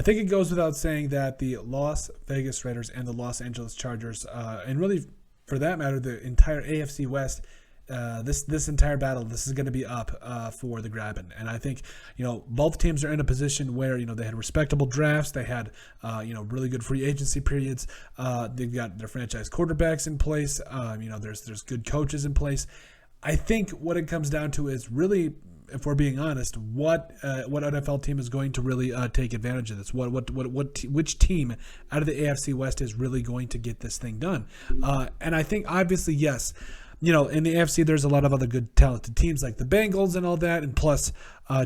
think it goes without saying that the Las Vegas Raiders and the Los Angeles Chargers, and really for that matter, the entire AFC West, this entire battle, this is going to be up for the grabbing. And I think, both teams are in a position where, they had respectable drafts. They had, really good free agency periods. They've got their franchise quarterbacks in place. There's good coaches in place. I think what it comes down to is really, if we're being honest, what NFL team is going to really take advantage of this? Which team out of the AFC West is really going to get this thing done? And I think obviously, yes, in the AFC, there's a lot of other good, talented teams like the Bengals and all that. And plus,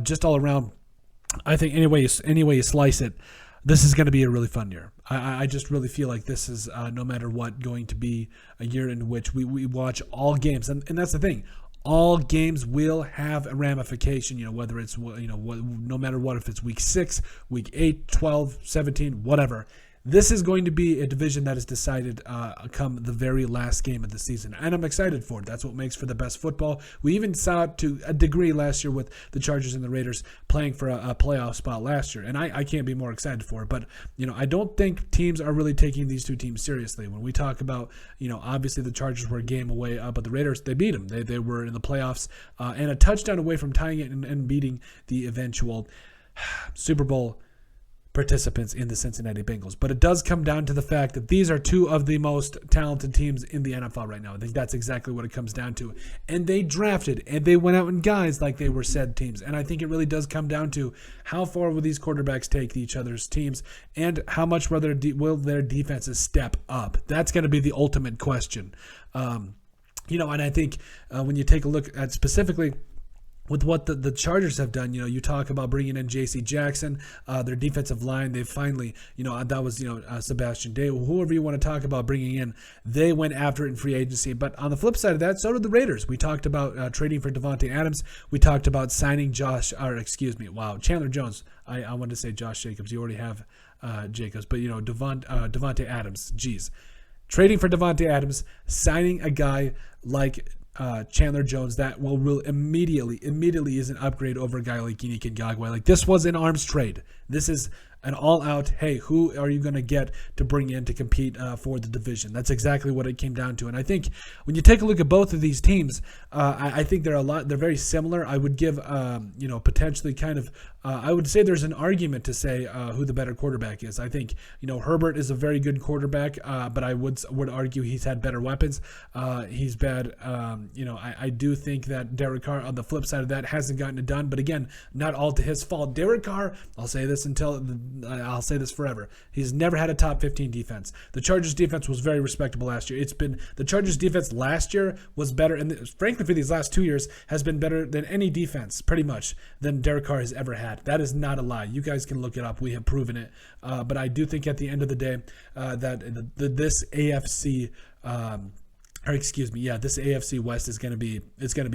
just all around, I think any way you slice it, this is going to be a really fun year. I just really feel like this is, no matter what, going to be a year in which we watch all games. And that's the thing. All games will have a ramification, whether it's, no matter what, if it's week 6, week 8, 12, 17, whatever. This is going to be a division that is decided come the very last game of the season, and I'm excited for it. That's what makes for the best football. We even saw it to a degree last year with the Chargers and the Raiders playing for a playoff spot last year, and I can't be more excited for it. But, I don't think teams are really taking these two teams seriously. When we talk about, obviously the Chargers were a game away, but the Raiders, they beat them. They were in the playoffs and a touchdown away from tying it and beating the eventual Super Bowl participants in the Cincinnati Bengals. But it does come down to the fact that these are two of the most talented teams in the NFL right now. I think that's exactly what it comes down to. And they drafted and they went out and guys like they were said teams. And I think it really does come down to how far will these quarterbacks take each other's teams and how much will their defenses step up. That's going to be the ultimate question. And I think when you take a look at specifically with what the Chargers have done, you talk about bringing in J.C. Jackson, their defensive line. They finally, that was, Sebastian Day, whoever you want to talk about bringing in, they went after it in free agency. But on the flip side of that, so did the Raiders. We talked about trading for Davante Adams. We talked about signing Chandler Jones. I wanted to say Josh Jacobs. You already have Jacobs, but, Davante Adams. Geez. Trading for Davante Adams, signing a guy like Chandler Jones that will immediately is an upgrade over a guy like Yannick Ngakoue. Like, this was an arms trade. This is an all-out, hey, who are you going to get to bring in to compete for the division? That's exactly what it came down to. And I think when you take a look at both of these teams, I think they're very similar. I would give, potentially kind of, I would say there's an argument to say who the better quarterback is. I think, Herbert is a very good quarterback, but I would argue he's had better weapons. He's bad. I do think that Derek Carr, on the flip side of that, hasn't gotten it done. But again, not all to his fault. Derek Carr, I'll say this forever. He's never had a top 15 defense. The Chargers defense was very respectable last year. The Chargers defense last year was better, and frankly for these last 2 years has been better than any defense pretty much than Derek Carr has ever had. That is not a lie. You guys can look it up. We have proven it. But I do think at the end of the day that this AFC this AFC West is going to be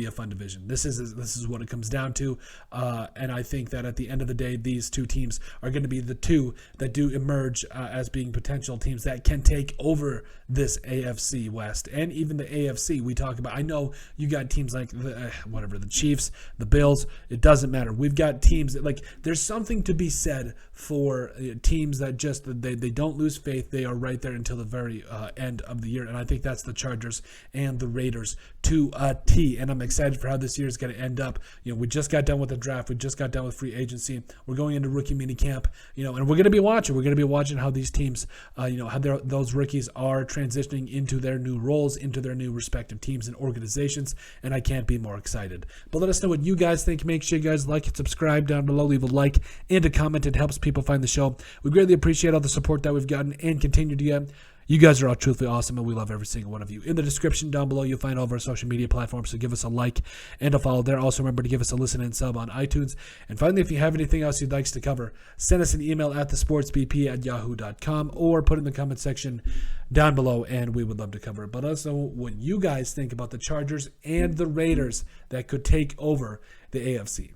a fun division. This is what it comes down to, and I think that at the end of the day, these two teams are going to be the two that do emerge as being potential teams that can take over this AFC West and even the AFC. We talk about. I know you got teams like the Chiefs, the Bills. It doesn't matter. We've got teams that there's something to be said for teams that just they don't lose faith. They are right there until the very end of the year, and I think that's the Chargers and the Raiders to a T. And I'm excited for how this year is going to end up. We just got done with the draft. We just got done with free agency. We're going into rookie mini camp. And we're going to be watching. We're going to be watching how these teams, how those rookies are transitioning into their new roles, into their new respective teams and organizations. And I can't be more excited. But let us know what you guys think. Make sure you guys like and subscribe down below. Leave a like and a comment. It helps people find the show. We greatly appreciate all the support that we've gotten and continue to get. You guys are all truthfully awesome, and we love every single one of you. In the description down below, you'll find all of our social media platforms, so give us a like and a follow there. Also, remember to give us a listen and sub on iTunes. And finally, if you have anything else you'd like us to cover, send us an email at thesportsbp@yahoo.com or put it in the comment section down below, and we would love to cover it. But also, what you guys think about the Chargers and the Raiders that could take over the AFC.